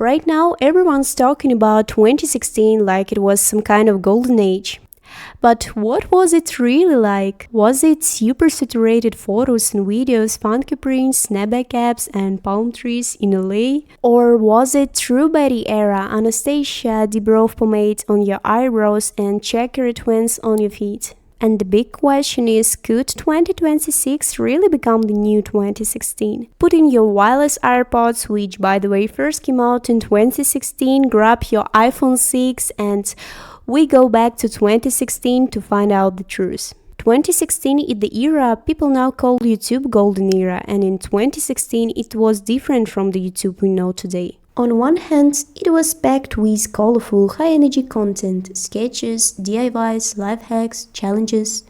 Right now, everyone's talking about 2016 like it was some kind of golden age. But what was it really like? Was it super saturated photos and videos, funky prints, snapback apps, and palm trees in LA? Or was it true Betty era, Anastasia, the brow pomade on your eyebrows and checkered twins on your feet? And the big question is, could 2026 really become the new 2016? Put in your wireless AirPods, which by the way first came out in 2016, grab your iPhone 6 and we go back to 2016 to find out the truth. 2016 is the era people now call YouTube golden era, and in 2016 it was different from the YouTube we know today. On one hand, it was packed with colorful, high-energy content, sketches, DIYs, life hacks, challenges.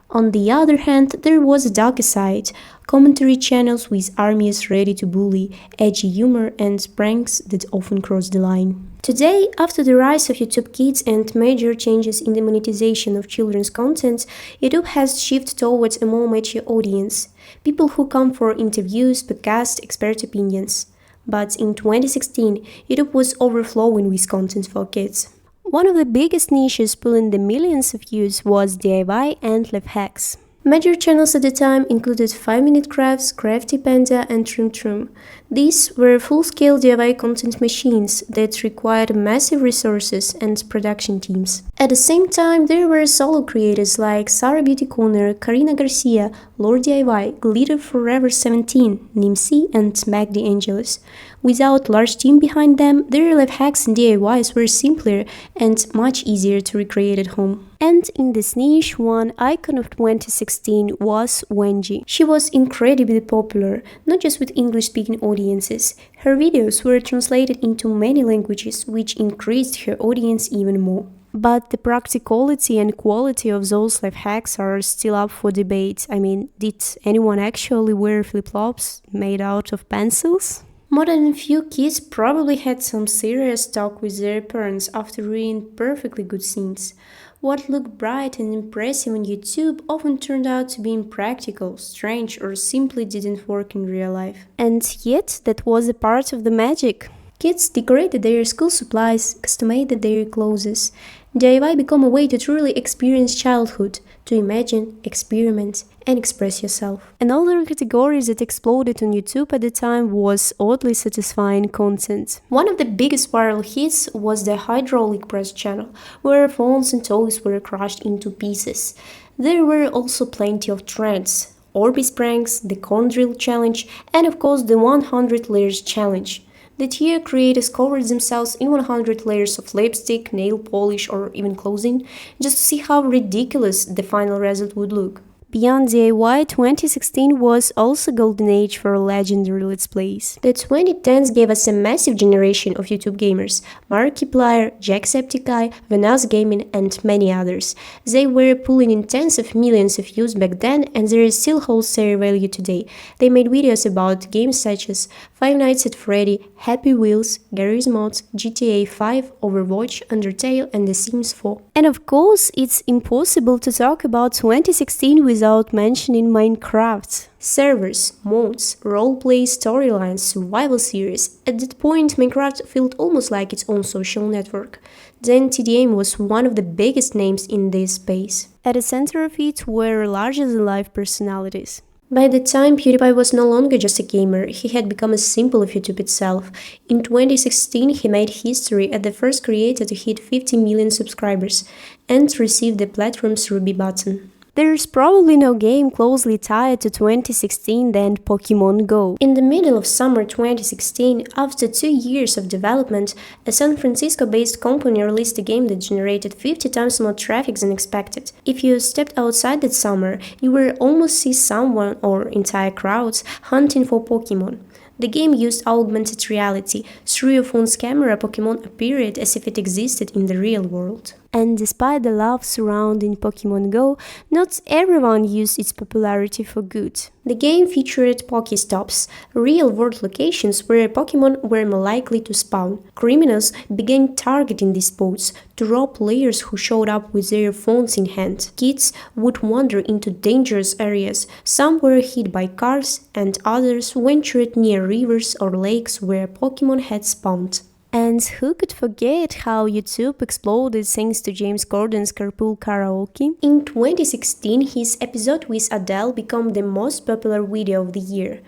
On the other hand, there was a darker side, commentary channels with armies ready to bully, edgy humor, and pranks that often cross the line. Today, after the rise of YouTube Kids and major changes in the monetization of children's content, YouTube has shifted towards a more mature audience, people who come for interviews, podcasts, expert opinions. But in 2016, YouTube was overflowing with content for kids. One of the biggest niches pulling the millions of views was DIY and life hacks. Major channels at the time included 5-Minute Crafts, Crafty Panda, and Troom Troom. These were full-scale DIY content machines that required massive resources and production teams. At the same time, there were solo creators like Sarah Beauty Corner, Karina Garcia, Lord DIY, Glitter Forever 17, Nimsi, and Mac the Angelus. Without a large team behind them, their life hacks and DIYs were simpler and much easier to recreate at home. And in this niche, one icon of 2016 was Wenji. She was incredibly popular, not just with English-speaking audiences. Her videos were translated into many languages, which increased her audience even more. But the practicality and quality of those life hacks are still up for debate. I mean, did anyone actually wear flip-flops made out of pencils? More than a few kids probably had some serious talk with their parents after reading perfectly good scenes. What looked bright and impressive on YouTube often turned out to be impractical, strange, or simply didn't work in real life. And yet, that was a part of the magic. Kids decorated their school supplies, customized their clothes. DIY became a way to truly experience childhood, to imagine, experiment, and express yourself. Another category that exploded on YouTube at the time was oddly satisfying content. One of the biggest viral hits was the hydraulic press channel, where phones and toys were crushed into pieces. There were also plenty of trends: Orbis pranks, the corn drill challenge, and of course the 100 layers challenge. That year, creators covered themselves in 100 layers of lipstick, nail polish, or even clothing, just to see how ridiculous the final result would look. Beyond DIY, 2016 was also golden age for legendary Let's Plays. The 2010s gave us a massive generation of YouTube gamers: Markiplier, Jacksepticeye, Venus Gaming, and many others. They were pulling in tens of millions of views back then, and they still hold their value today. They made videos about games such as Five Nights at Freddy, Happy Wheels, Garry's Mods, GTA 5, Overwatch, Undertale, and The Sims 4. And of course, it's impossible to talk about 2016 without mentioning Minecraft. Servers, mods, roleplay, storylines, survival series. At that point, Minecraft felt almost like its own social network. Then TDM was one of the biggest names in this space. At the center of it were larger-than-life personalities. By the time, PewDiePie was no longer just a gamer, he had become a symbol of YouTube itself. In 2016, he made history as the first creator to hit 50 million subscribers and receive the platform's Ruby button. There's probably no game closely tied to 2016 than Pokemon Go. In the middle of summer 2016, after 2 years of development, a San Francisco-based company released a game that generated 50 times more traffic than expected. If you stepped outside that summer, you would almost see someone or entire crowds hunting for Pokemon. The game used augmented reality. Through your phone's camera, Pokemon appeared as if it existed in the real world. And despite the love surrounding Pokemon Go, not everyone used its popularity for good. The game featured Pokestops, real-world locations where Pokemon were more likely to spawn. Criminals began targeting these spots to rob players who showed up with their phones in hand. Kids would wander into dangerous areas. Some were hit by cars, and others ventured near rivers or lakes where Pokemon had spawned. And who could forget how YouTube exploded thanks to James Corden's Carpool Karaoke? In 2016, his episode with Adele became the most popular video of the year.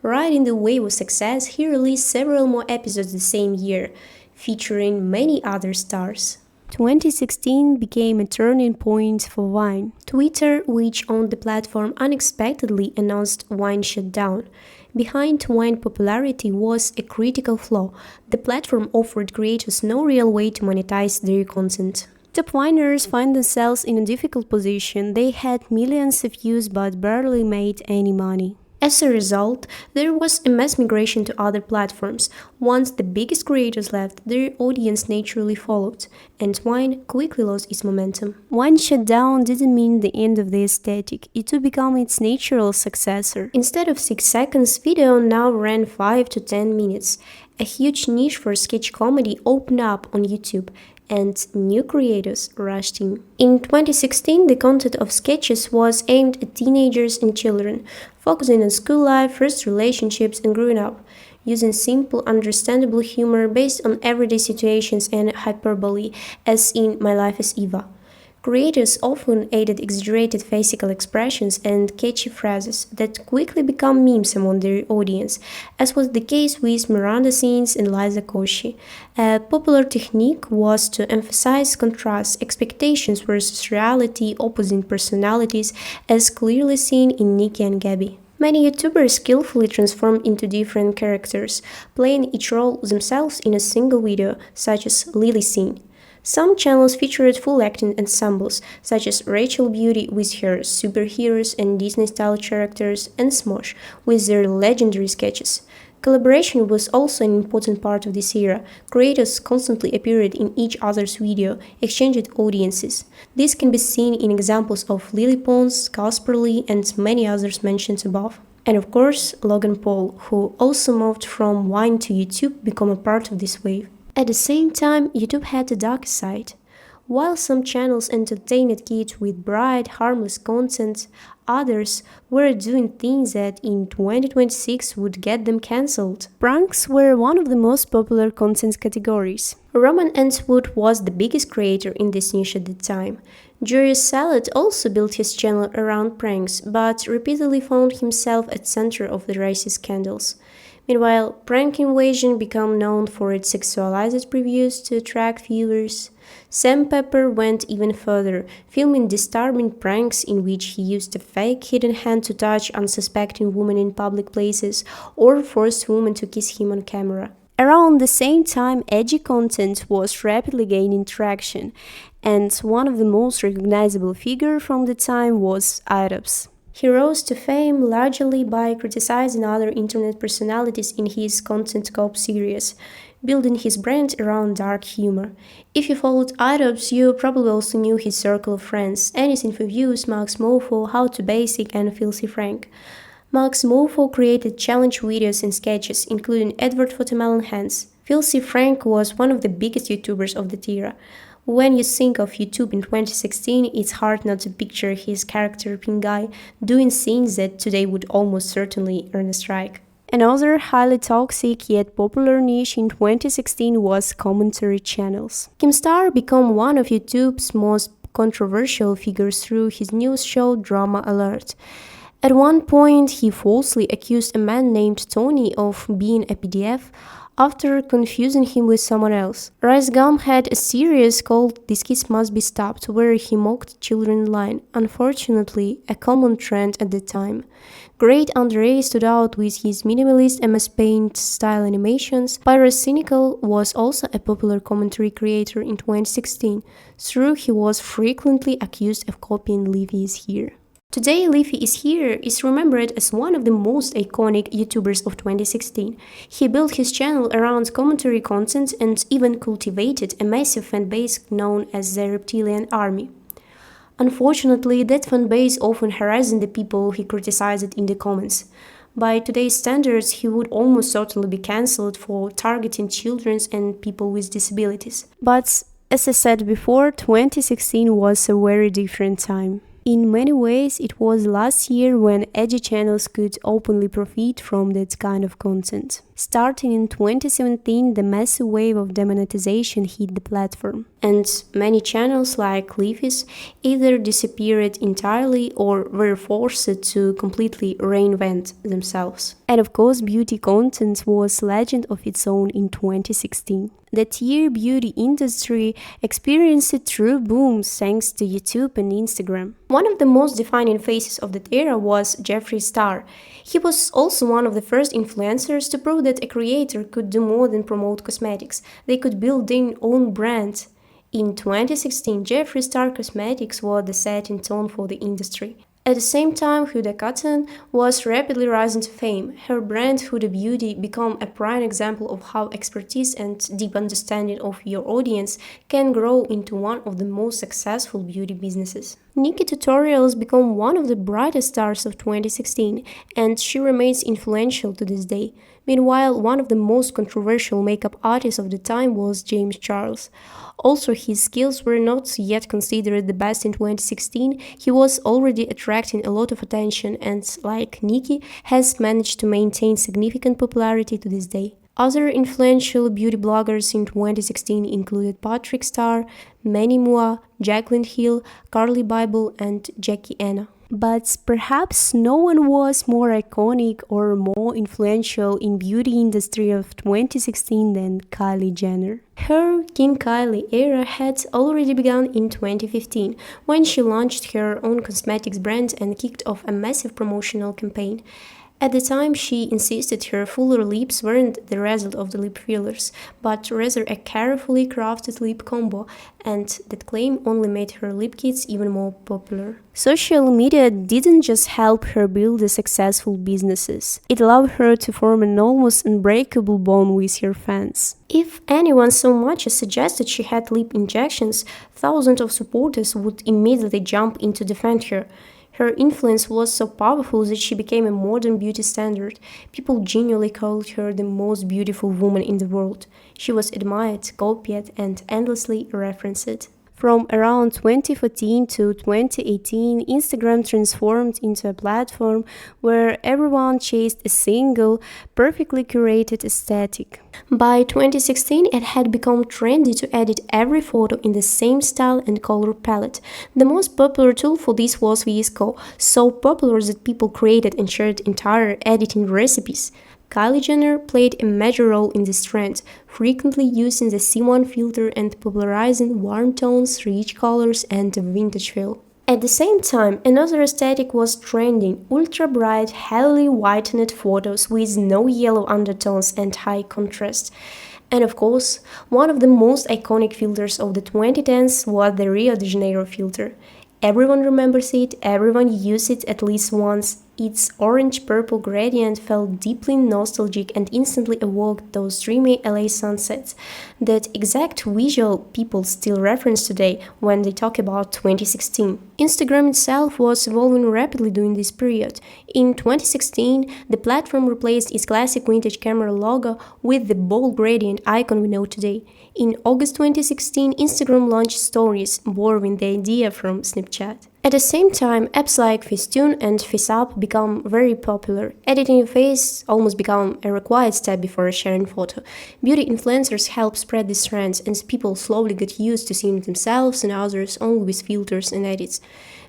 Riding the wave of success, he released several more episodes the same year, featuring many other stars. 2016 became a turning point for Vine. Twitter, which owned the platform, unexpectedly announced Vine shutdown. Behind Vine's popularity was a critical flaw. The platform offered creators no real way to monetize their content. Top Viners find themselves in a difficult position. They had millions of views but barely made any money. As a result, there was a mass migration to other platforms. Once the biggest creators left, their audience naturally followed, and Vine quickly lost its momentum. Vine shutdown didn't mean the end of the aesthetic, it would become its natural successor. Instead of 6 seconds, video now ran 5 to 10 minutes. A huge niche for sketch comedy opened up on YouTube, and new creators rushed in. In 2016, the content of sketches was aimed at teenagers and children, focusing on school life, first relationships, and growing up, using simple, understandable humor based on everyday situations and hyperbole, as in My Life as Eva. Creators often added exaggerated facial expressions and catchy phrases that quickly become memes among their audience, as was the case with Miranda Sings and Liza Koshy. A popular technique was to emphasize contrast, expectations versus reality, opposing personalities, as clearly seen in Nikki and Gabby. Many YouTubers skillfully transformed into different characters, playing each role themselves in a single video, such as Lily Scene. Some channels featured full acting ensembles, such as Rachel Beauty with her superheroes and Disney-style characters, and Smosh with their legendary sketches. Collaboration was also an important part of this era. Creators constantly appeared in each other's video, exchanging audiences. This can be seen in examples of Lily Pons, Casper Lee, and many others mentioned above. And of course, Logan Paul, who also moved from Vine to YouTube, became a part of this wave. At the same time, YouTube had a dark side. While some channels entertained kids with bright, harmless content, others were doing things that in 2026 would get them cancelled. Pranks were one of the most popular content categories. Roman Entwood was the biggest creator in this niche at the time. Julius Salad also built his channel around pranks, but repeatedly found himself at the center of the racist scandals. Meanwhile, Prank Invasion became known for its sexualized previews to attract viewers. Sam Pepper went even further, filming disturbing pranks in which he used a fake hidden hand to touch unsuspecting women in public places or forced women to kiss him on camera. Around the same time, edgy content was rapidly gaining traction, and one of the most recognizable figures from the time was Irops. He rose to fame largely by criticizing other internet personalities in his Content Cop series, building his brand around dark humor. If you followed Irops, you probably also knew his circle of friends: Anything for Views, Max Mofo, How to Basic, and Filthy Frank. Max Mofo created challenge videos and sketches, including Edward Watermelon Hands. Filthy Frank was one of the biggest YouTubers of that era. When you think of YouTube in 2016, it's hard not to picture his character Pink Guy doing things that today would almost certainly earn a strike. Another highly toxic yet popular niche in 2016 was commentary channels. Keemstar became one of YouTube's most controversial figures through his news show Drama Alert. At one point, he falsely accused a man named Tony of being a PDF after confusing him with someone else. Rice Gum had a series called This Kiss Must Be Stopped, where he mocked children in line, unfortunately a common trend at the time. Great Andre stood out with his minimalist MS Paint style animations. Pyrocynical was also a popular commentary creator in 2016, though he was frequently accused of copying Livy Is Here. Today, Livy Is Here is remembered as one of the most iconic YouTubers of 2016. He built his channel around commentary content and even cultivated a massive fanbase known as the Reptilian Army. Unfortunately, that fanbase often harassed the people he criticized in the comments. By today's standards, he would almost certainly be cancelled for targeting children and people with disabilities. But, as I said before, 2016 was a very different time. In many ways, it was last year when edgy channels could openly profit from that kind of content. Starting in 2017, the massive wave of demonetization hit the platform, and many channels like Leafy's either disappeared entirely or were forced to completely reinvent themselves. And of course, beauty content was legend of its own in 2016. That year, beauty industry experienced a true boom thanks to YouTube and Instagram. One of the most defining faces of that era was Jeffree Star. He was also one of the first influencers to prove that a creator could do more than promote cosmetics. They could build their own brand. In 2016, Jeffree Star Cosmetics was the setting tone for the industry. At the same time, Huda Kattan was rapidly rising to fame. Her brand Huda Beauty became a prime example of how expertise and deep understanding of your audience can grow into one of the most successful beauty businesses. Nikki Tutorials became one of the brightest stars of 2016, and she remains influential to this day. Meanwhile, one of the most controversial makeup artists of the time was James Charles. Also, his skills were not yet considered the best in 2016. He was already attracting a lot of attention and, like Nikki, has managed to maintain significant popularity to this day. Other influential beauty bloggers in 2016 included Patrick Starr, Manny Mua, Jaclyn Hill, Carly Bible, and Jackie Anna. But perhaps no one was more iconic or more influential in beauty industry of 2016 than Kylie Jenner. Her King Kylie era had already begun in 2015 when she launched her own cosmetics brand and kicked off a massive promotional campaign. At the time, she insisted her fuller lips weren't the result of the lip fillers, but rather a carefully crafted lip combo, and that claim only made her lip kits even more popular. Social media didn't just help her build a successful businesses. It allowed her to form an almost unbreakable bond with her fans. If anyone so much as suggested she had lip injections, thousands of supporters would immediately jump in to defend her. Her influence was so powerful that she became a modern beauty standard. People genuinely called her the most beautiful woman in the world. She was admired, copied, and endlessly referenced. From around 2014 to 2018, Instagram transformed into a platform where everyone chased a single, perfectly curated aesthetic. By 2016, it had become trendy to edit every photo in the same style and color palette. The most popular tool for this was VS Code, so popular that people created and shared entire editing recipes. Kylie Jenner played a major role in this trend, frequently using the C1 filter and popularizing warm tones, rich colors, and a vintage feel. At the same time, another aesthetic was trending: ultra-bright, heavily whitened photos with no yellow undertones and high contrast. And of course, one of the most iconic filters of the 2010s was the Rio de Janeiro filter. Everyone remembers it, everyone used it at least once. Its orange-purple gradient felt deeply nostalgic and instantly evoked those dreamy LA sunsets. That exact visual people still reference today when they talk about 2016. Instagram itself was evolving rapidly during this period. In 2016, the platform replaced its classic vintage camera logo with the bold gradient icon we know today. In August 2016, Instagram launched Stories, borrowing the idea from Snapchat. At the same time, apps like Facetune and FaceApp become very popular. Editing your face almost became a required step before sharing a photo. Beauty influencers help spread these trends, and people slowly get used to seeing themselves and others only with filters and edits.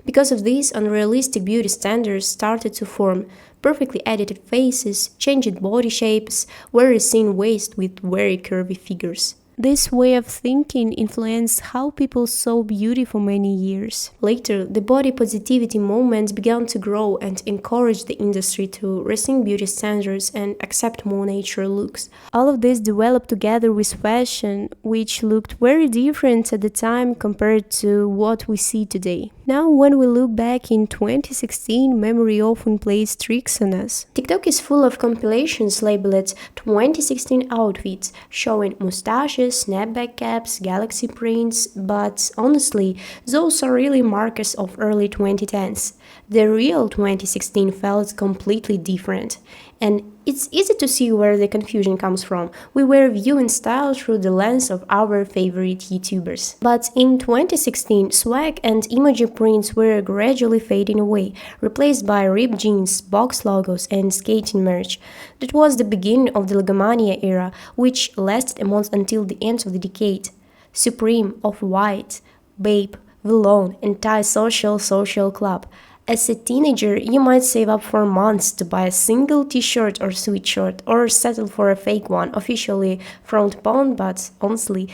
Because of this, unrealistic beauty standards started to form. Perfectly edited faces, changed body shapes, very thin waist with very curvy figures. This way of thinking influenced how people saw beauty for many years. Later, the body positivity movement began to grow and encouraged the industry to rethink beauty standards and accept more natural looks. All of this developed together with fashion, which looked very different at the time compared to what we see today. Now, when we look back in 2016, memory often plays tricks on us. TikTok is full of compilations labeled 2016 outfits, showing mustaches, snapback caps, galaxy prints, but honestly, those are really markers of early 2010s. The real 2016 felt completely different. And it's easy to see where the confusion comes from. We were viewing style through the lens of our favorite YouTubers. But in 2016, swag and emoji prints were gradually fading away, replaced by ripped jeans, box logos, and skating merch. That was the beginning of the Logomania era, which lasted a month until the end of the decade. Supreme, Off-White, Bape, Vlone, anti-social club. As a teenager, you might save up for months to buy a single t-shirt or sweatshirt, or settle for a fake one, officially frowned upon, but honestly,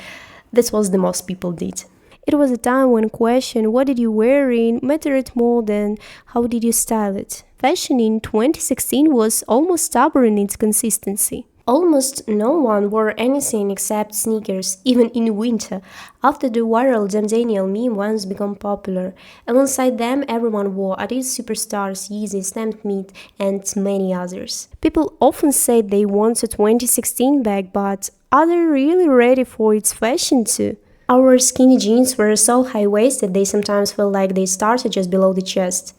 that's what the most people did. It was a time when question what did you wear in mattered more than how did you style it. Fashion in 2016 was almost stubborn in its consistency. Almost no one wore anything except sneakers, even in winter, after the viral Jam Daniel meme once became popular. Alongside them, everyone wore Adidas Superstars, Yeezy, Stamped Meat, and many others. People often say they want a 2016 back, but are they really ready for its fashion too? Our skinny jeans were so high-waisted they sometimes felt like they started just below the chest.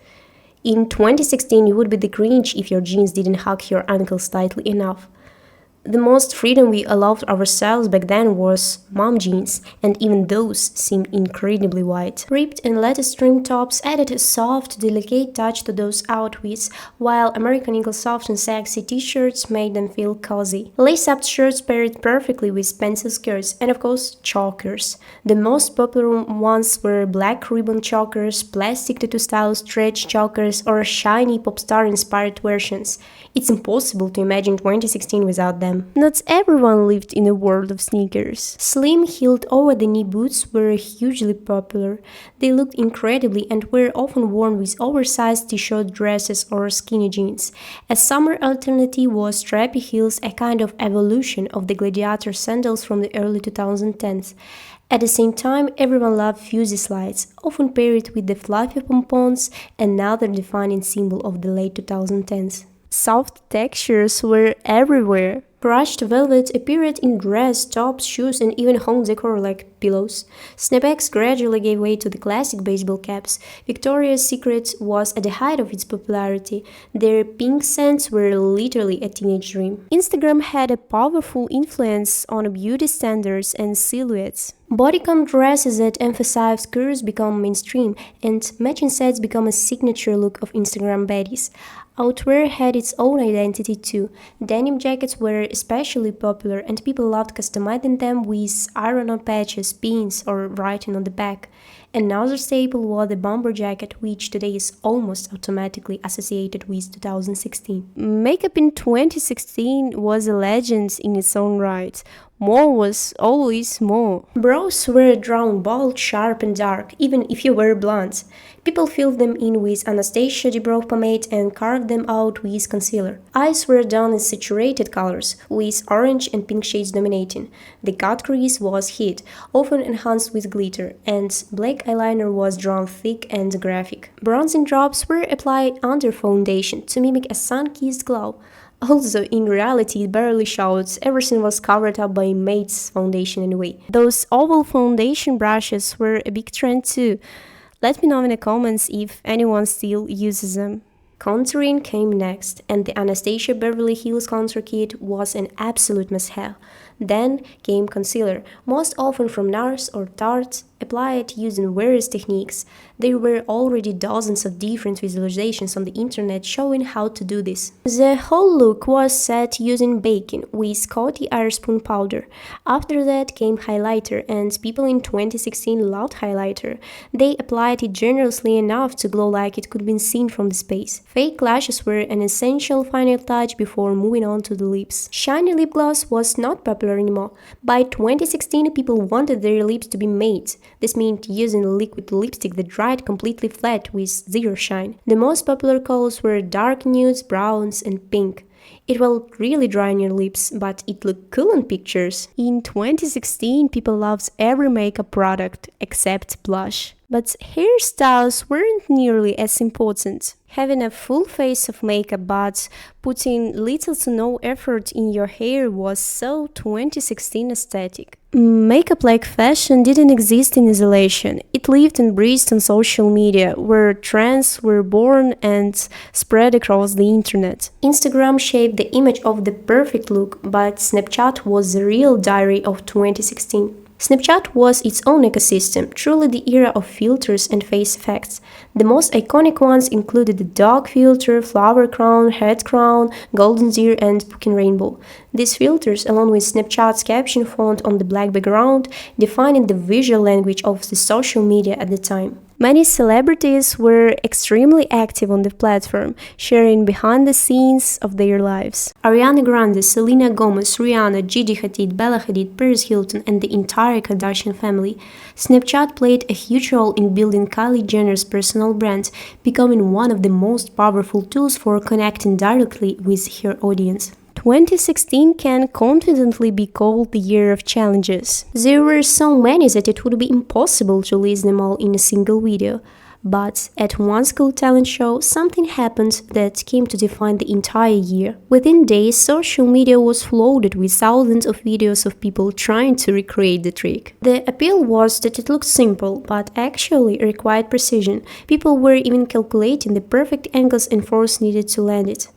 In 2016, you would be the Grinch if your jeans didn't hug your ankles tightly enough. The most freedom we allowed ourselves back then was mom jeans, and even those seemed incredibly wide. Ripped and lattice trim tops added a soft, delicate touch to those outfits, while American Eagle soft and sexy t-shirts made them feel cozy. Lace-up shirts paired perfectly with pencil skirts, and of course, chokers. The most popular ones were black ribbon chokers, plastic tattoo-style stretch chokers, or shiny pop star-inspired versions. It's impossible to imagine 2016 without them. Not everyone lived in a world of sneakers. Slim, heeled over-the-knee boots were hugely popular. They looked incredibly and were often worn with oversized t-shirt dresses or skinny jeans. A summer alternative was strappy heels, a kind of evolution of the gladiator sandals from the early 2010s. At the same time, everyone loved fuzzy slides, often paired with the fluffy pompons, another defining symbol of the late 2010s. Soft textures were everywhere. Crushed velvet appeared in dress, tops, shoes, and even home decor like pillows. Snapbacks gradually gave way to the classic baseball caps. Victoria's Secret was at the height of its popularity. Their pink scents were literally a teenage dream. Instagram had a powerful influence on beauty standards and silhouettes. Bodycon dresses that emphasize curves become mainstream, and matching sets become a signature look of Instagram baddies. Outwear had its own identity too. Denim jackets were especially popular, and people loved customizing them with iron-on patches, pins, or writing on the back. Another staple was the bomber jacket, which today is almost automatically associated with 2016. Makeup in 2016 was a legend in its own right. More was always more. Brows were drawn bold, sharp, and dark, even if you were blonde. People filled them in with Anastasia de Brow pomade and carved them out with concealer. Eyes were done in saturated colors, with orange and pink shades dominating. The cut crease was hid, often enhanced with glitter, and black eyeliner was drawn thick and graphic. Bronzing drops were applied under foundation to mimic a sun-kissed glow. Also, in reality, it barely showed. Everything was covered up by mate's foundation anyway. Those oval foundation brushes were a big trend too. Let me know in the comments if anyone still uses them. Contouring came next, and the Anastasia Beverly Hills contour kit was an absolute must-have. Then came concealer, most often from NARS or Tarte, applied using various techniques. There were already dozens of different visualizations on the internet showing how to do this. The whole look was set using baking with Coty Airspoon powder. After that came highlighter, and people in 2016 loved highlighter. They applied it generously enough to glow like it could be seen from the space. Fake lashes were an essential final touch before moving on to the lips. Shiny lip gloss was not popular anymore. By 2016, people wanted their lips to be matte. This meant using liquid lipstick that dried completely flat with zero shine. The most popular colors were dark nudes, browns, and pink. It will really dry on your lips, but it looked cool in pictures. In 2016, people loved every makeup product except blush. But hairstyles weren't nearly as important. Having a full face of makeup but putting little to no effort in your hair was so 2016 aesthetic. Makeup like fashion didn't exist in isolation. It lived and breathed on social media, where trends were born and spread across the internet. Instagram shaped the image of the perfect look, but Snapchat was the real diary of 2016. Snapchat was its own ecosystem, truly the era of filters and face effects. The most iconic ones included the dog filter, flower crown, head crown, golden deer, and pumpkin rainbow. These filters, along with Snapchat's caption font on the black background, defined the visual language of the social media at the time. Many celebrities were extremely active on the platform, sharing behind the scenes of their lives. Ariana Grande, Selena Gomez, Rihanna, Gigi Hadid, Bella Hadid, Paris Hilton, and the entire Kardashian family. Snapchat played a huge role in building Kylie Jenner's personal brand, becoming one of the most powerful tools for connecting directly with her audience. 2016 can confidently be called the year of challenges. There were so many that it would be impossible to list them all in a single video. But at one school talent show, something happened that came to define the entire year. Within days, social media was flooded with thousands of videos of people trying to recreate the trick. The appeal was that it looked simple, but actually required precision. People were even calculating the perfect angles and force needed to land it.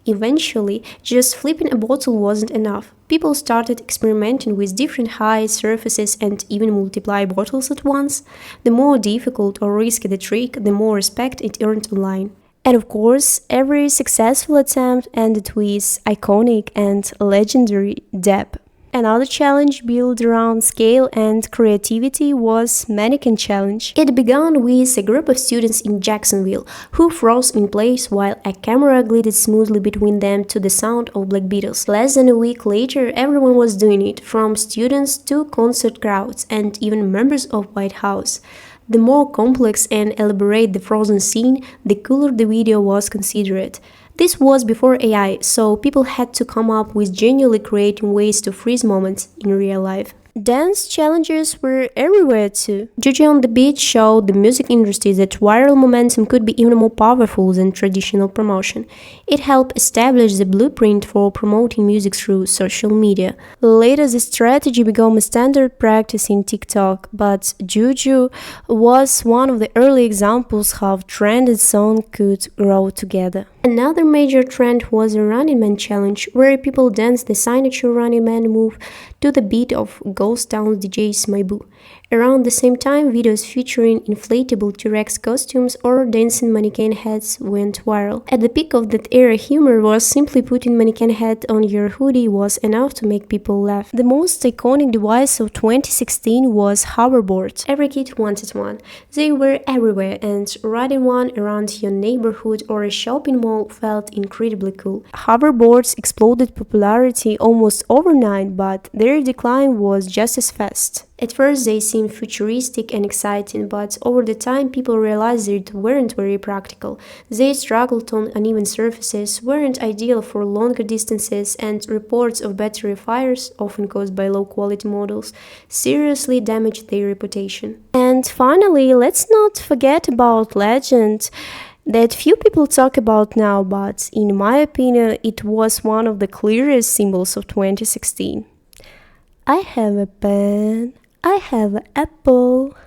Eventually, just flipping a bottle wasn't enough. People started experimenting with different heights, surfaces, and even multiply bottles at once. The more difficult or risky the trick, the more respect it earned online. And of course, every successful attempt ended with iconic and legendary depth. Another challenge built around scale and creativity was Mannequin Challenge. It began with a group of students in Jacksonville who froze in place while a camera glided smoothly between them to the sound of Black Beatles. Less than a week later, everyone was doing it, from students to concert crowds and even members of White House. The more complex and elaborate the frozen scene, the cooler the video was considered. This was before AI, so people had to come up with genuinely creating ways to freeze moments in real life. Dance challenges were everywhere too. Juju on the Beach showed the music industry that viral momentum could be even more powerful than traditional promotion. It helped establish the blueprint for promoting music through social media. Later, the strategy became a standard practice in TikTok, but Juju was one of the early examples how trend and song could grow together. Another major trend was a Running Man challenge, where people danced the signature Running Man move to the beat of Ghost Town DJ's My Boo. Around the same time, videos featuring inflatable T-Rex costumes or dancing mannequin heads went viral. At the peak of that era, humor was simply putting mannequin head on your hoodie was enough to make people laugh. The most iconic device of 2016 was hoverboards. Every kid wanted one. They were everywhere, and riding one around your neighborhood or a shopping mall felt incredibly cool. Hoverboards exploded popularity almost overnight, but their decline was just as fast. At first they seemed futuristic and exciting, but over the time people realized they weren't very practical. They struggled on uneven surfaces, weren't ideal for longer distances, and reports of battery fires, often caused by low-quality models, seriously damaged their reputation. And finally, let's not forget about legend that few people talk about now, but in my opinion, it was one of the clearest symbols of 2016. I have a pen. I have an apple.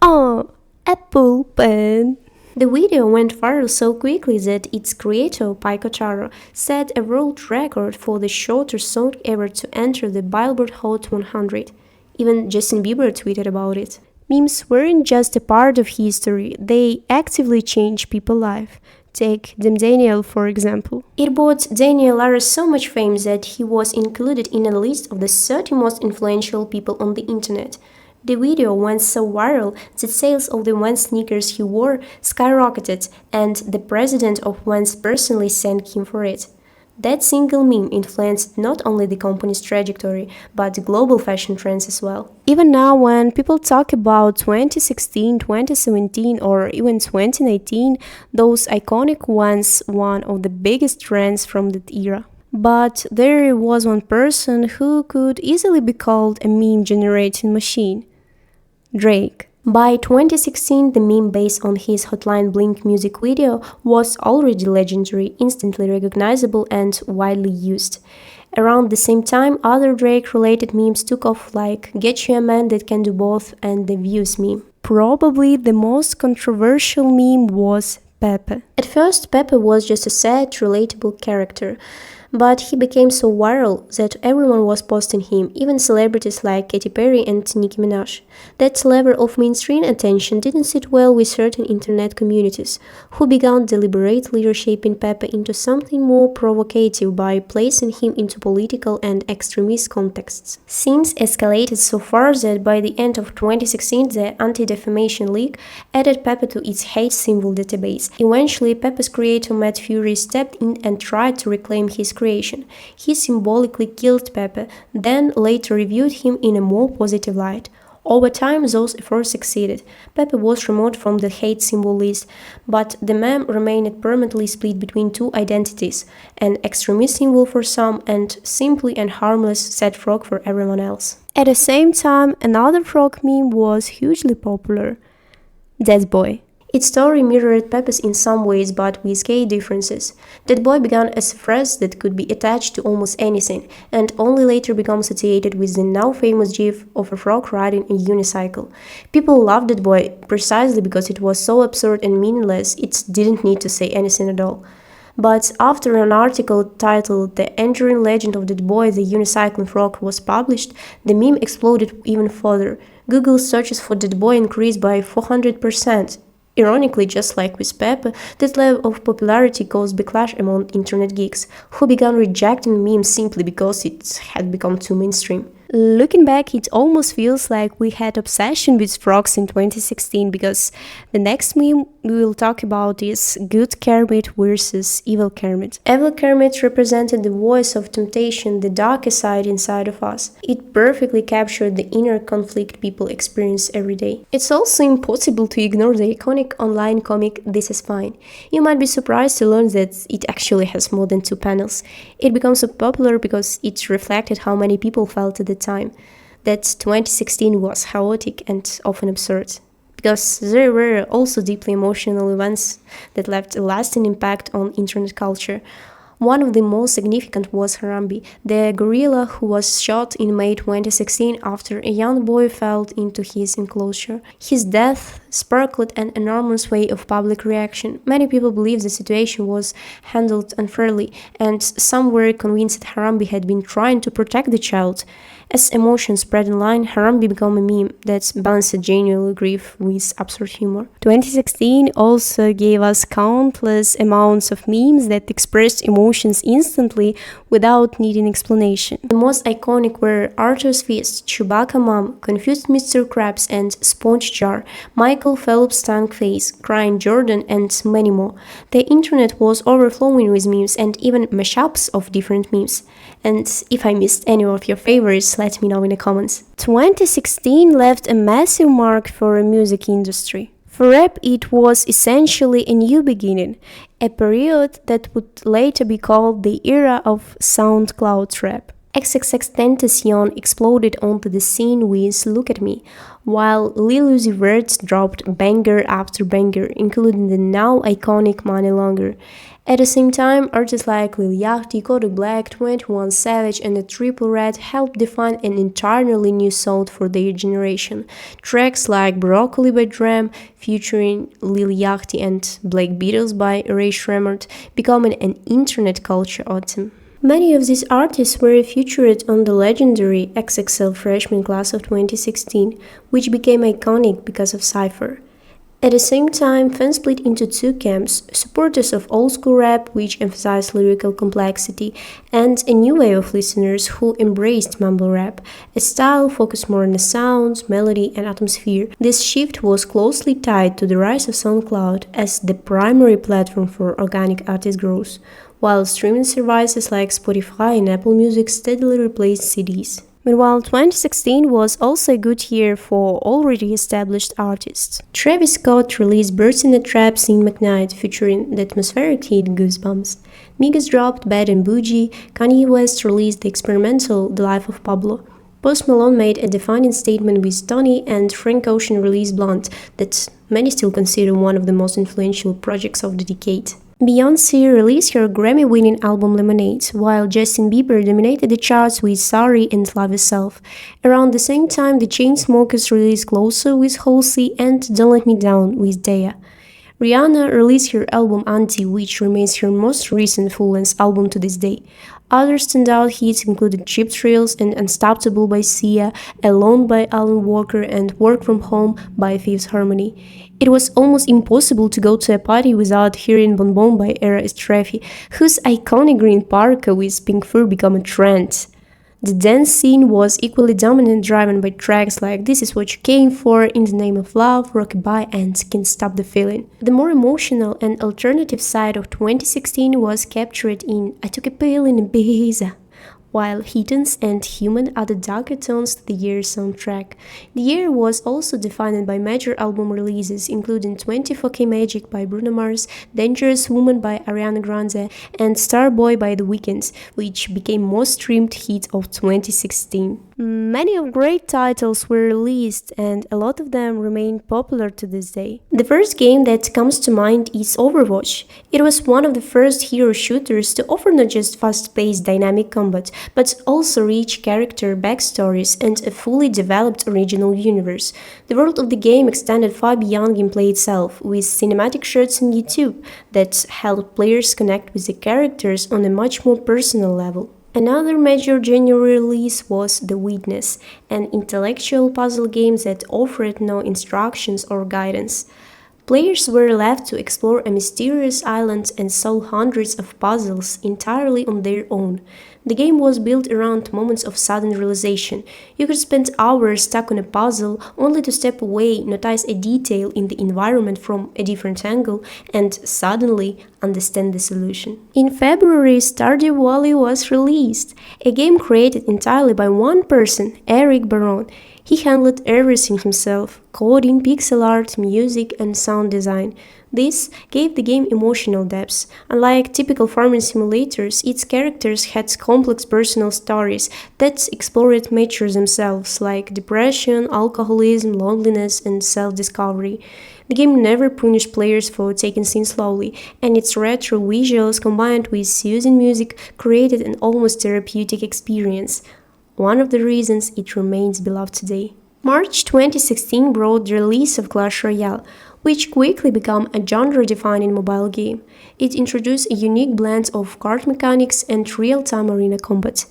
Oh, apple pen. The video went viral so quickly that its creator, Pico Taro, set a world record for the shortest song ever to enter the Billboard Hot 100. Even Justin Bieber tweeted about it. Memes weren't just a part of history, they actively changed people's lives. Take Dem Daniel, for example. It brought Daniel Lara so much fame that he was included in a list of the 30 most influential people on the internet. The video went so viral that sales of the Vans sneakers he wore skyrocketed, and the president of Vans personally thanked him for it. That single meme influenced not only the company's trajectory, but global fashion trends as well. Even now, when people talk about 2016, 2017, or even 2019, those iconic ones one of the biggest trends from that era. But there was one person who could easily be called a meme-generating machine. Drake. By 2016, the meme based on his Hotline Blink music video was already legendary, instantly recognizable, and widely used. Around the same time, other Drake-related memes took off, like "Get You a Man That Can Do Both" and the "Views" meme. Probably the most controversial meme was Pepe. At first, Pepe was just a sad, relatable character, but he became so viral that everyone was posting him, even celebrities like Katy Perry and Nicki Minaj. That level of mainstream attention didn't sit well with certain internet communities, who began deliberately reshaping Pepe into something more provocative by placing him into political and extremist contexts. Things escalated so far that by the end of 2016, the Anti-Defamation League added Pepe to its hate symbol database. Eventually, Pepe's creator Matt Fury stepped in and tried to reclaim his creation. He symbolically killed Pepe, then later reviewed him in a more positive light. Over time, those efforts succeeded. Pepe was removed from the hate symbol list, but the meme remained permanently split between two identities, an extremist symbol for some and simply and harmless sad frog for everyone else. At the same time, another frog meme was hugely popular: Dead Boy. Its story mirrored Pepe's in some ways, but with key differences. That boy began as a phrase that could be attached to almost anything, and only later became associated with the now famous gif of a frog riding a unicycle. People loved that boy precisely because it was so absurd and meaningless it didn't need to say anything at all. But after an article titled "The Enduring Legend of That Boy, the Unicycling Frog" was published, the meme exploded even further. Google searches for that boy increased by 400%. Ironically, just like with Pepe, this level of popularity caused backlash among internet geeks, who began rejecting memes simply because it had become too mainstream. Looking back, it almost feels like we had obsession with frogs in 2016, because the next meme we will talk about is Good Kermit versus Evil Kermit. Evil Kermit represented the voice of temptation, the darker side inside of us. It perfectly captured the inner conflict people experience every day. It's also impossible to ignore the iconic online comic This Is Fine. You might be surprised to learn that it actually has more than 2 panels. It became so popular because it reflected how many people felt at the time, that 2016 was chaotic and often absurd, because there were also deeply emotional events that left a lasting impact on internet culture. One of the most significant was Harambe, the gorilla who was shot in May 2016 after a young boy fell into his enclosure. His death sparked an enormous wave of public reaction. Many people believe the situation was handled unfairly, and some were convinced that Harambe had been trying to protect the child. As emotions spread online, Harambe became a meme that balanced genuine grief with absurd humor. 2016 also gave us countless amounts of memes that expressed emotions instantly without needing explanation. The most iconic were Arthur's Fist, Chewbacca Mom, Confused Mr. Krabs and Sponge Jar, Michael Phelps' Stank Face, Crying Jordan, and many more. The internet was overflowing with memes and even mashups of different memes. And if I missed any of your favorites, let me know in the comments. 2016 left a massive mark for the music industry. For rap, it was essentially a new beginning, a period that would later be called the era of SoundCloud rap. XXXTentacion exploded onto the scene with Look at Me, while Lil Uzi Vert dropped banger after banger, including the now iconic Money Longer. At the same time, artists like Lil Yachty, Kodak Black, 21 Savage, and the Triple Red helped define an entirely new sound for their generation. Tracks like Broccoli by Dram, featuring Lil Yachty, and Black Beatles by Ray Shremmerd, becoming an internet culture anthem. Many of these artists were featured on the legendary XXL freshman class of 2016, which became iconic because of Cypher. At the same time, fans split into two camps: supporters of old-school rap, which emphasized lyrical complexity, and a new wave of listeners who embraced mumble rap, a style focused more on the sounds, melody, and atmosphere. This shift was closely tied to the rise of SoundCloud as the primary platform for organic artist growth, while streaming services like Spotify and Apple Music steadily replaced CDs. Meanwhile, 2016 was also a good year for already established artists. Travis Scott released Birds in the Trap Scene McKnight, featuring the atmospheric hit Goosebumps. Migos dropped Bad and Bougie. Kanye West released the experimental The Life of Pablo. Post Malone made a defining statement with Tony, and Frank Ocean released Blunt, that many still consider one of the most influential projects of the decade. Beyoncé released her Grammy-winning album Lemonade, while Justin Bieber dominated the charts with Sorry and Love Yourself. Around the same time, the Chainsmokers released Closer with Halsey and Don't Let Me Down with Daya. Rihanna released her album Auntie, which remains her most recent full-length album to this day. Other standout hits included Cheap Thrills and Unstoppable by Sia, Alone by Alan Walker, and Work From Home by Fifth Harmony. It was almost impossible to go to a party without hearing Bon Bon by Era Estrafi, whose iconic green parka with pink fur became a trend. The dance scene was equally dominant, driven by tracks like This Is What You Came For, In the Name of Love, Rockabye, and Can't Stop the Feeling. The more emotional and alternative side of 2016 was captured in I Took a Pill in Ibiza, while Heathens and Human added darker tones to the year's soundtrack. The year was also defined by major album releases, including 24K Magic by Bruno Mars, Dangerous Woman by Ariana Grande, and Starboy by The Weeknd, which became most streamed hit of 2016. Many of great titles were released, and a lot of them remain popular to this day. The first game that comes to mind is Overwatch. It was one of the first hero shooters to offer not just fast-paced dynamic combat, but also rich character backstories and a fully developed original universe. The world of the game extended far beyond gameplay itself, with cinematic shots on YouTube that helped players connect with the characters on a much more personal level. Another major January release was The Witness, an intellectual puzzle game that offered no instructions or guidance. Players were left to explore a mysterious island and solve hundreds of puzzles entirely on their own. The game was built around moments of sudden realization. You could spend hours stuck on a puzzle only to step away, notice a detail in the environment from a different angle, and suddenly understand the solution. In February, Stardew Valley was released, a game created entirely by one person, Eric Baron. He handled everything himself: coding, pixel art, music, and sound design. This gave the game emotional depth. Unlike typical farming simulators, its characters had complex personal stories that explored matures themselves, like depression, alcoholism, loneliness, and self-discovery. The game never punished players for taking things slowly, and its retro visuals combined with soothing music created an almost therapeutic experience. One of the reasons it remains beloved today. March 2016 brought the release of Clash Royale, which quickly became a genre-defining mobile game. It introduced a unique blend of card mechanics and real-time arena combat.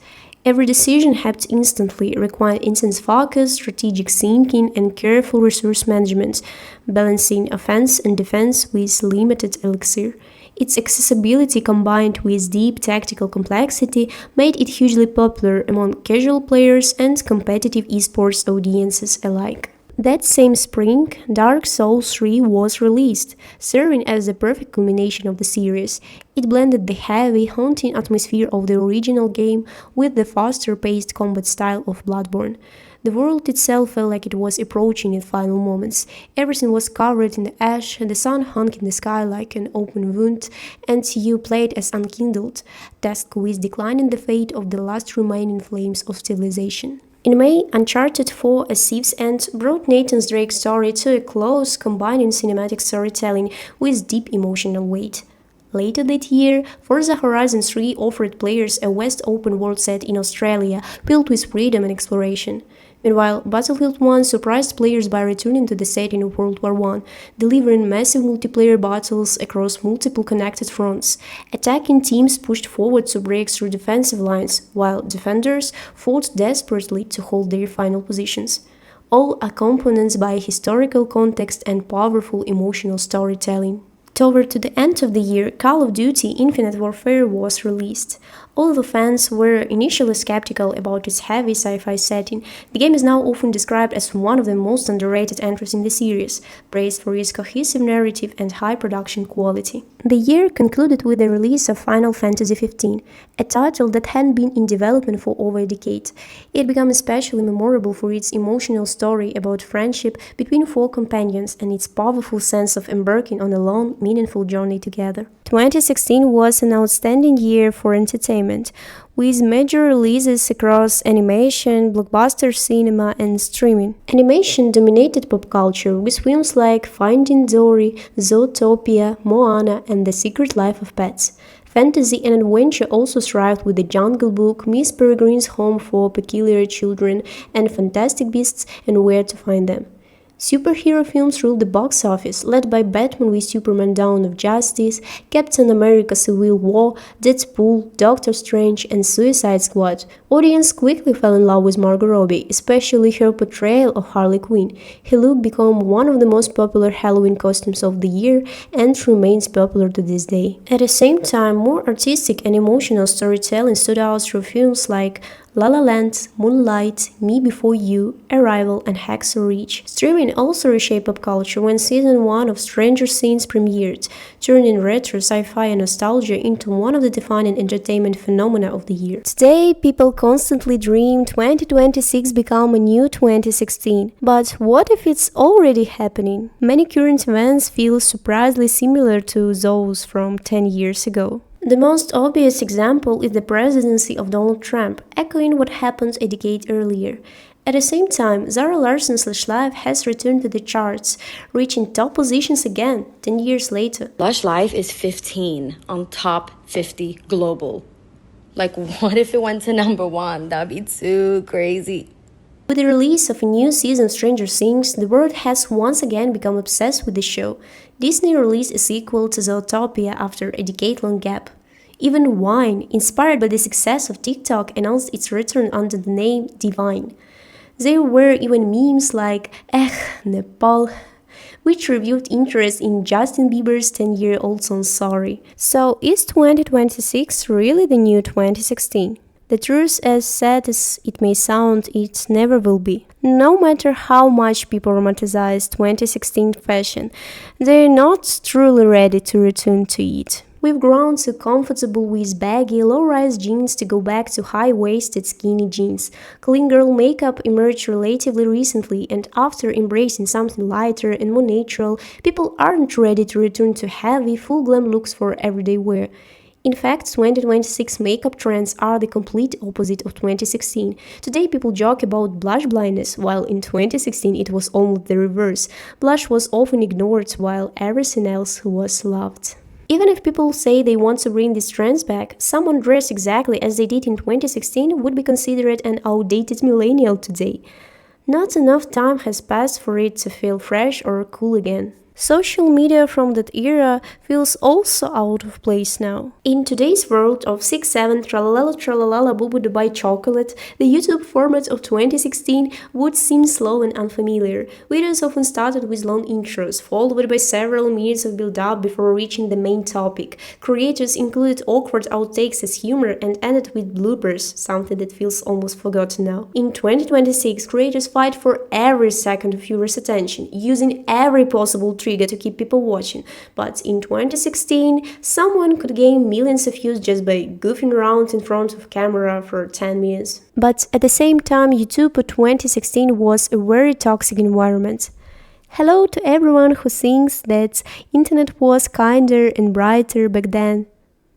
Every decision happened instantly, requiring intense focus, strategic thinking, and careful resource management, balancing offense and defense with limited elixir. Its accessibility combined with deep tactical complexity made it hugely popular among casual players and competitive esports audiences alike. That same spring, Dark Souls 3 was released, serving as the perfect culmination of the series. It blended the heavy, haunting atmosphere of the original game with the faster-paced combat style of Bloodborne. The world itself felt like it was approaching its final moments. Everything was covered in ash, the sun hung in the sky like an open wound, and you played as Unkindled, tasked with declining the fate of the last remaining flames of civilization. In May, Uncharted 4: A Thief's End brought Nathan Drake's story to a close, combining cinematic storytelling with deep emotional weight. Later that year, Forza Horizon 3 offered players a vast open-world set in Australia, filled with freedom and exploration. Meanwhile, Battlefield 1 surprised players by returning to the setting of World War I, delivering massive multiplayer battles across multiple connected fronts. Attacking teams pushed forward to break through defensive lines, while defenders fought desperately to hold their final positions. All accompanied by historical context and powerful emotional storytelling. Toward the end of the year, Call of Duty: Infinite Warfare was released. Although fans were initially skeptical about its heavy sci-fi setting, the game is now often described as one of the most underrated entries in the series, praised for its cohesive narrative and high production quality. The year concluded with the release of Final Fantasy XV, a title that had been in development for over a decade. It became especially memorable for its emotional story about friendship between four companions and its powerful sense of embarking on a long, meaningful journey together. 2016 was an outstanding year for entertainment, with major releases across animation, blockbuster cinema, and streaming. Animation dominated pop culture with films like Finding Dory, Zootopia, Moana, and The Secret Life of Pets. Fantasy and adventure also thrived with The Jungle Book, Miss Peregrine's Home for Peculiar Children, and Fantastic Beasts and Where to Find Them. Superhero films ruled the box office, led by Batman v Superman: Dawn of Justice, Captain America: Civil War, Deadpool, Doctor Strange, and Suicide Squad. Audience quickly fell in love with Margot Robbie, especially her portrayal of Harley Quinn. Her look became one of the most popular Halloween costumes of the year and remains popular to this day. At the same time, more artistic and emotional storytelling stood out through films like La La Land, Moonlight, Me Before You, Arrival, and Hacksaw Ridge. Streaming also reshaped pop culture when Season 1 of Stranger Things premiered, turning retro sci-fi and nostalgia into one of the defining entertainment phenomena of the year. Today, people constantly dream 2026 become a new 2016. But what if it's already happening? Many current events feel surprisingly similar to those from 10 years ago. The most obvious example is the presidency of Donald Trump, echoing what happened a decade earlier. At the same time, Zara Larsson's Lush Life has returned to the charts, reaching top positions again 10 years later. Lush Life is 15 on top 50 global. Like, what if it went to #1? That'd be too crazy. With the release of a new season of Stranger Things, the world has once again become obsessed with the show. Disney released a sequel to Zootopia after a decade-long gap. Even Wine, inspired by the success of TikTok, announced its return under the name Divine. There were even memes like Nepal, which reviewed interest in Justin Bieber's 10-year-old song Sorry. So is 2026 really the new 2016? The truth, as sad as it may sound, it never will be. No matter how much people romanticize 2016 fashion, they're not truly ready to return to it. We've grown so comfortable with baggy, low-rise jeans to go back to high-waisted skinny jeans. Clean girl makeup emerged relatively recently, and after embracing something lighter and more natural, people aren't ready to return to heavy, full-glam looks for everyday wear. In fact, 2026 makeup trends are the complete opposite of 2016. Today people joke about blush blindness, while in 2016 it was almost the reverse. Blush was often ignored while everything else was loved. Even if people say they want to bring these trends back, someone dressed exactly as they did in 2016 would be considered an outdated millennial today. Not enough time has passed for it to feel fresh or cool again. Social media from that era feels also out of place now. In today's world of 6-7 tralalala tralalala boo boo Dubai chocolate, the YouTube format of 2016 would seem slow and unfamiliar. Videos often started with long intros, followed by several minutes of build-up before reaching the main topic. Creators included awkward outtakes as humor and ended with bloopers, something that feels almost forgotten now. In 2026, creators fight for every second of viewers' attention, using every possible trigger to keep people watching, but in 2016, someone could gain millions of views just by goofing around in front of camera for 10 minutes. But at the same time, YouTube 2016 was a very toxic environment. Hello to everyone who thinks that internet was kinder and brighter back then.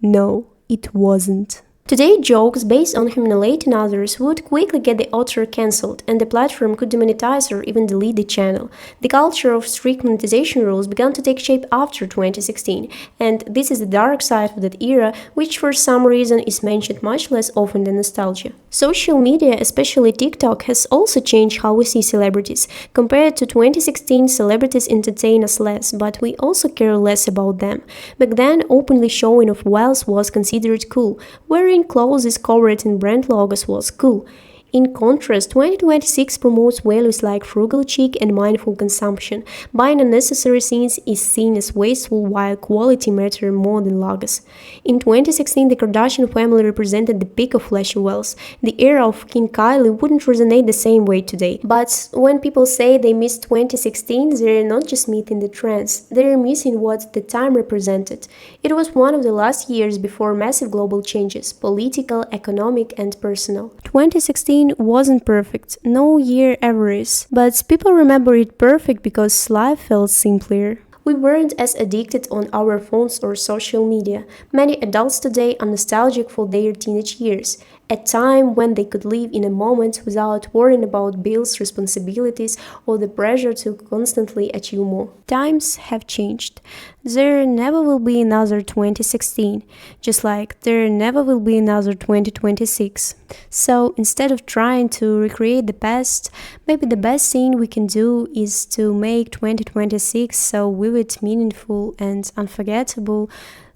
No, it wasn't. Today, jokes based on humiliating others would quickly get the author cancelled, and the platform could demonetize or even delete the channel. The culture of strict monetization rules began to take shape after 2016, and this is the dark side of that era, which for some reason is mentioned much less often than nostalgia. Social media, especially TikTok, has also changed how we see celebrities. Compared to 2016, celebrities entertain us less, but we also care less about them. Back then, openly showing off wealth was considered cool. Wearing clothes covered in brand logos was cool. In contrast, 2026 promotes values like frugal chic and mindful consumption. Buying unnecessary things is seen as wasteful while quality matters more than logos. In 2016, the Kardashian family represented the peak of flashy wealth. The era of King Kylie wouldn't resonate the same way today. But when people say they miss 2016, they're not just missing the trends, they're missing what the time represented. It was one of the last years before massive global changes, political, economic, and personal. 2016 wasn't perfect, no year ever is, but people remember it perfect because life felt simpler. We weren't as addicted on our phones or social media. Many adults today are nostalgic for their teenage years, a time when they could live in a moment without worrying about bills, responsibilities, or the pressure to constantly achieve more. Times have changed. There never will be another 2016, just like there never will be another 2026. So instead of trying to recreate the past, maybe the best thing we can do is to make 2026 so vivid, meaningful, and unforgettable.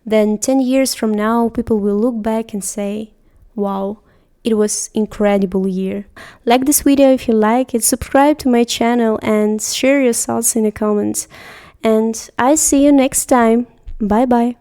Then 10 years from now, people will look back and say, wow, it was incredible year. Like this video if you like it, subscribe to my channel and share your thoughts in the comments. And I see you next time. Bye bye.